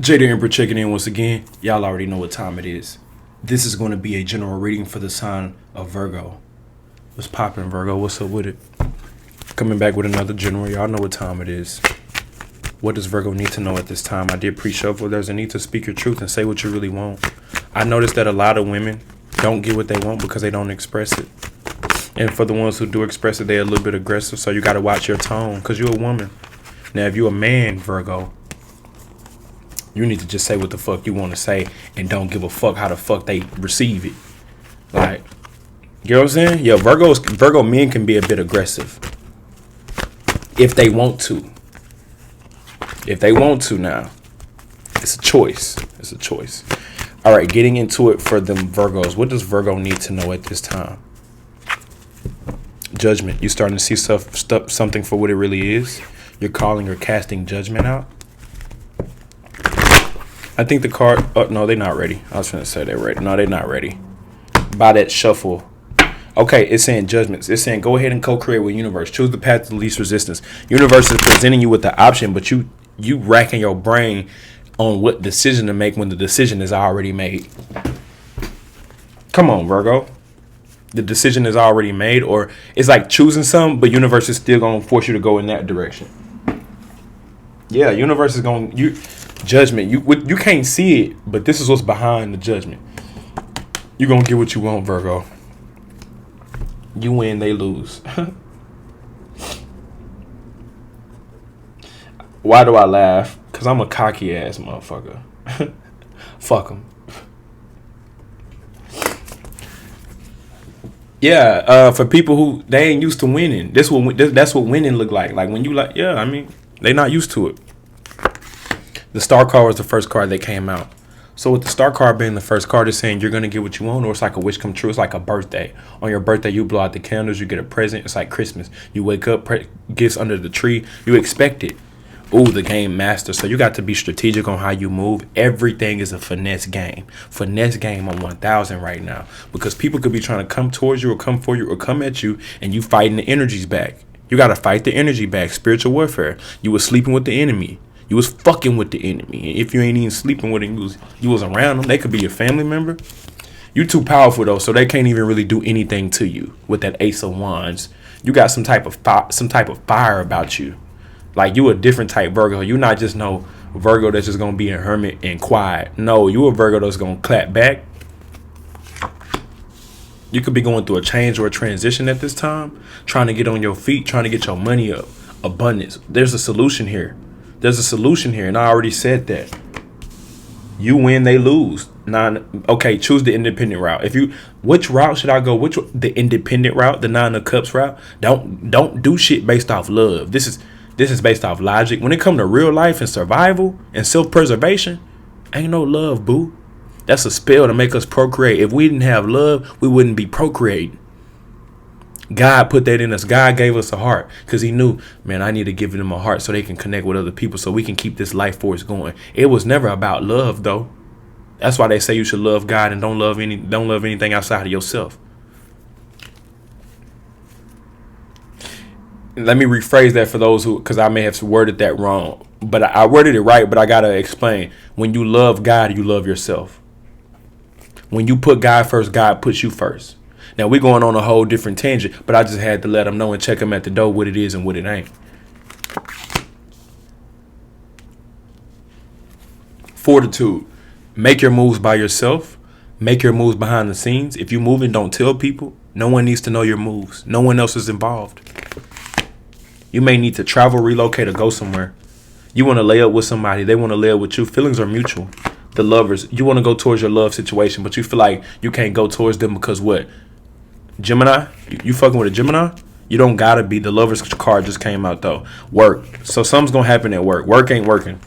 Jada Emperor checking in once again. Y'all already know what time it is. This is going to be a general reading for the sign of Virgo. What's poppin', Virgo? What's up with it? Coming back with another general. Y'all know what time it is. What does Virgo need to know at this time? I did pre-shuffle. There's a need to speak your truth and say what you really want. I noticed that a lot of women don't get what they want because they don't express it. And for the ones who do express it, they're a little bit aggressive. So you got to watch your tone because you're a woman. Now, if you're a man, Virgo, you need to just say what the fuck you want to say and don't give a fuck how the fuck they receive it. Like, you know what I'm saying? Yeah, Virgo men can be a bit aggressive. If they want to. If they want to now. It's a choice. It's a choice. All right, getting into it for them Virgos. What does Virgo need to know at this time? Judgment. You're starting to see something for what it really is. You're calling or casting judgment out. I think the card... Oh, no, they're not ready. I was going to say they're ready. No, they're not ready. By that shuffle. Okay, it's saying judgments. It's saying go ahead and co-create with universe. Choose the path to the least resistance. Universe is presenting you with the option, but you racking your brain on what decision to make when the decision is already made. Come on, Virgo. The decision is already made, or it's like choosing something, but universe is still going to force you to go in that direction. Yeah, universe is going... Judgment. You can't see it, but this is what's behind the judgment. You're going to get what you want, Virgo. You win, they lose. Why do I laugh? Because I'm a cocky ass motherfucker. Fuck them. Yeah, for people who they ain't used to winning. That's what winning look like. Like when you like, yeah, I mean, they not used to it. The star card was the first card that came out. So with the star card being the first card, it's saying you're going to get what you want, or it's like a wish come true. It's like a birthday. On your birthday, you blow out the candles, you get a present. It's like Christmas. You wake up, gifts under the tree. You expect it. Ooh, the game master. So you got to be strategic on how you move. Everything is a finesse game. Finesse game on 1000 right now. Because people could be trying to come towards you or come for you or come at you, and you fighting the energies back. You got to fight the energy back. Spiritual warfare. You was sleeping with the enemy. You was fucking with the enemy. If you ain't even sleeping with him, you was around them. They could be your family member. You too powerful though, so they can't even really do anything to you with that Ace of Wands. You got some type of fire about you. Like you a different type Virgo. You not just no Virgo that's just gonna be a hermit and quiet. No, you a Virgo that's gonna clap back. You could be going through a change or a transition at this time, trying to get on your feet, trying to get your money up. Abundance. There's a solution here. There's a solution here, and I already said that. You win, they lose. Okay, choose the independent route. Which route should I go? The independent route, the 9 of Cups route? Don't do shit based off love. This is based off logic. When it comes to real life and survival and self-preservation, ain't no love, boo. That's a spell to make us procreate. If we didn't have love, we wouldn't be procreating. God put that in us. God gave us a heart because he knew, man, I need to give them a heart so they can connect with other people so we can keep this life force going. It was never about love, though. That's why they say you should love God and don't love anything outside of yourself. Let me rephrase that for those because I may have worded that wrong. But I worded it right, but I got to explain. When you love God, you love yourself. When you put God first, God puts you first. Now, we're going on a whole different tangent, but I just had to let them know and check them at the door what it is and what it ain't. Fortitude. Make your moves by yourself. Make your moves behind the scenes. If you're moving, don't tell people. No one needs to know your moves. No one else is involved. You may need to travel, relocate, or go somewhere. You want to lay up with somebody. They want to lay up with you. Feelings are mutual. The lovers. You want to go towards your love situation, but you feel like you can't go towards them because what? Gemini? You fucking with a Gemini? You don't gotta be. The Lover's card just came out though. Work. So something's gonna happen at work. Work ain't working.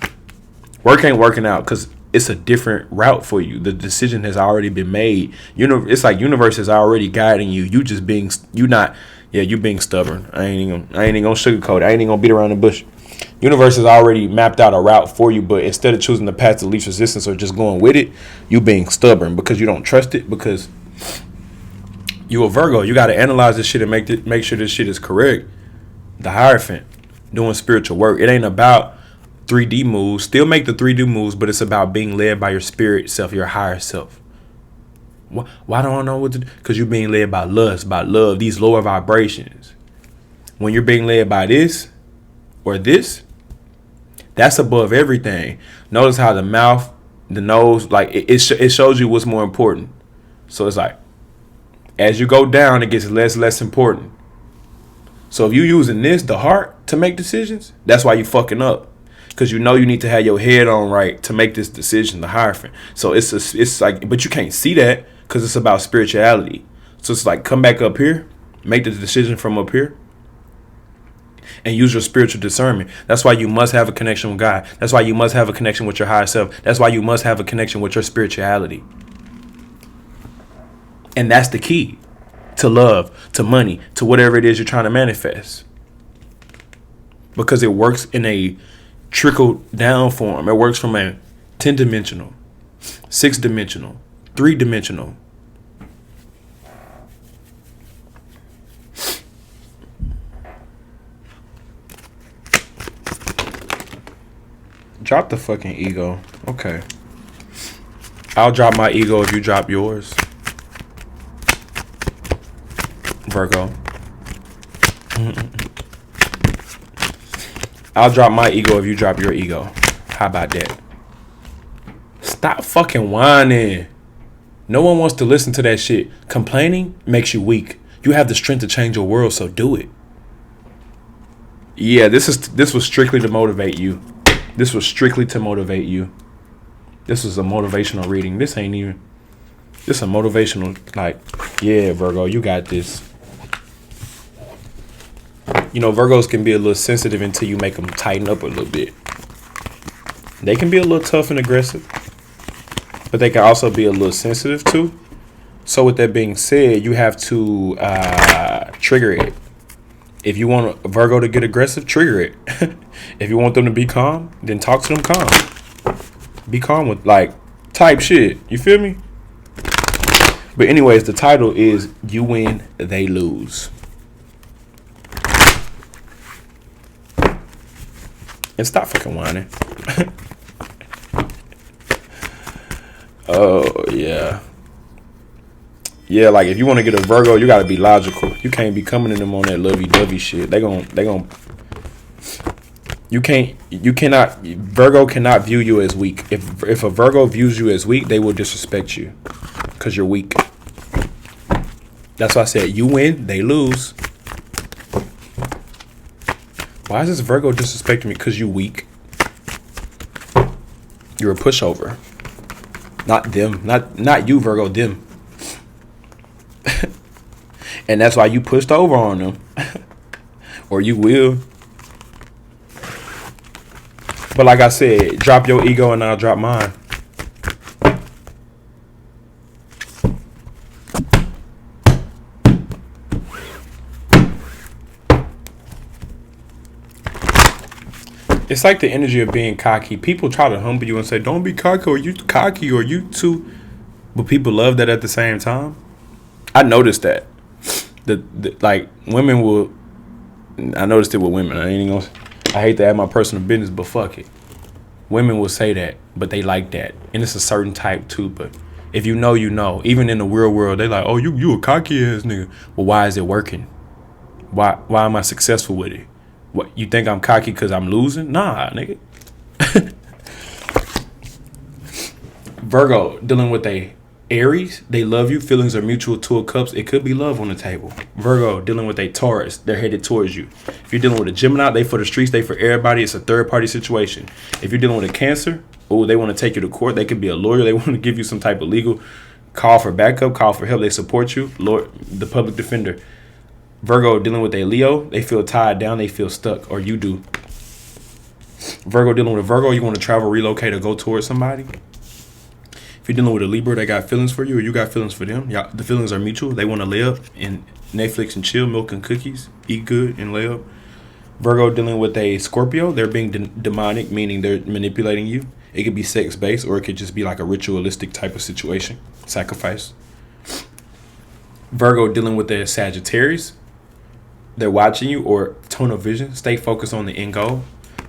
Work ain't working out because it's a different route for you. The decision has already been made. It's like universe is already guiding you. You just being you being stubborn. I ain't even gonna sugarcoat it. I ain't even gonna beat around the bush. Universe has already mapped out a route for you, but instead of choosing the path to least resistance or just going with it, you being stubborn because you don't trust it because you a Virgo. You got to analyze this shit and make sure this shit is correct. The Hierophant doing spiritual work. It ain't about 3D moves. Still make the 3D moves, but it's about being led by your spirit self, your higher self. Why don't I know what to do? Because you're being led by lust, by love, these lower vibrations. When you're being led by this or this, that's above everything. Notice how the mouth, the nose, like it shows you what's more important. So it's like, as you go down, it gets less important. So if you're using this, the heart, to make decisions, that's why you fucking up. Because you know you need to have your head on right to make this decision, the Hierophant. So it's like, but you can't see that because it's about spirituality. So it's like, come back up here, make the decision from up here, and use your spiritual discernment. That's why you must have a connection with God. That's why you must have a connection with your higher self. That's why you must have a connection with your spirituality. And that's the key to love, to money, to whatever it is you're trying to manifest. Because it works in a trickle down form. It works from a 10-dimensional, 6-dimensional, 3-dimensional. Drop the fucking ego. Okay. I'll drop my ego if you drop yours. Virgo. I'll drop my ego if you drop your ego. How about that? Stop fucking whining. No one wants to listen to that shit. Complaining makes you weak. You have the strength to change your world, so do it. Yeah, this was strictly to motivate you. This was strictly to motivate you. This was a motivational reading. This ain't even. This a motivational, like, yeah, Virgo, you got this. You know, Virgos can be a little sensitive until you make them tighten up a little bit. They can be a little tough and aggressive, but they can also be a little sensitive too. So with that being said, you have to trigger it. If you want a Virgo to get aggressive, trigger it. If you want them to be calm, then talk to them calm. Be calm with, like, type shit. You feel me? But anyways, the title is You Win, They Lose. And stop fucking whining. Oh, yeah. Yeah, like, if you want to get a Virgo, you got to be logical. You can't be coming in them on that lovey-dovey shit. Virgo cannot view you as weak. If a Virgo views you as weak, they will disrespect you because you're weak. That's why I said you win, they lose. Why is this Virgo disrespecting me? Because you weak. You're a pushover. Not them. Not you, Virgo, them. And that's why you pushed over on them. Or you will. But like I said, drop your ego and I'll drop mine. It's like the energy of being cocky. People try to humble you and say, don't be cocky or you too. But people love that at the same time. I noticed that. Like, women will. I noticed it with women. I hate to add my personal business, but fuck it. Women will say that, but they like that. And it's a certain type too. But if you know, you know. Even in the real world, they like, oh, you a cocky ass nigga. Well, why is it working? Why am I successful with it? What, you think I'm cocky because I'm losing? Nah, nigga. Virgo, dealing with a Aries, they love you. Feelings are mutual. 2 of Cups, it could be love on the table. Virgo, dealing with a Taurus, they're headed towards you. If you're dealing with a Gemini, they for the streets, they for everybody. It's a third-party situation. If you're dealing with a Cancer, oh, they want to take you to court. They could be a lawyer. They want to give you some type of legal call for backup, call for help. They support you. Lord, the public defender. Virgo, dealing with a Leo, they feel tied down, they feel stuck, or you do. Virgo, dealing with a Virgo, you want to travel, relocate, or go towards somebody. If you're dealing with a Libra, they got feelings for you, or you got feelings for them. Yeah, the feelings are mutual. They want to lay up and Netflix and chill, milk and cookies, eat good and lay up. Virgo, dealing with a Scorpio, they're being demonic, meaning they're manipulating you. It could be sex-based, or it could just be like a ritualistic type of situation, sacrifice. Virgo, dealing with a Sagittarius, they're watching you, or tunnel vision. Stay focused on the end goal.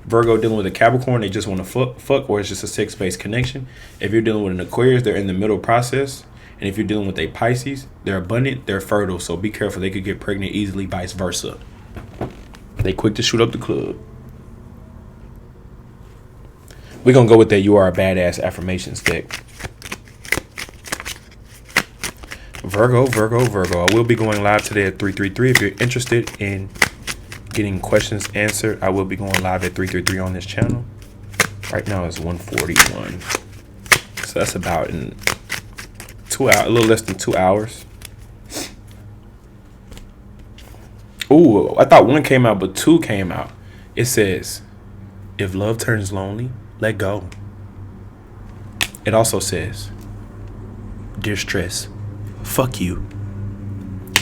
Virgo dealing with a Capricorn, they just want to fuck, or it's just a sex-based connection. If you're dealing with an Aquarius, they're in the middle process. And if you're dealing with a Pisces, they're abundant, they're fertile. So be careful. They could get pregnant easily, vice versa. They quick to shoot up the club. We're going to go with that You Are a Badass affirmations deck. Virgo. I will be going live today at 3:33. If you're interested in getting questions answered, I will be going live at 3:33 on this channel. Right now it's 1:41. So that's about in 2 hours, a little less than 2 hours. Ooh, I thought one came out, but two came out. It says, if love turns lonely, let go. It also says, dear stress, fuck you.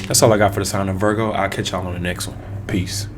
That's all I got for the sign of Virgo. I'll catch y'all on the next one. Peace.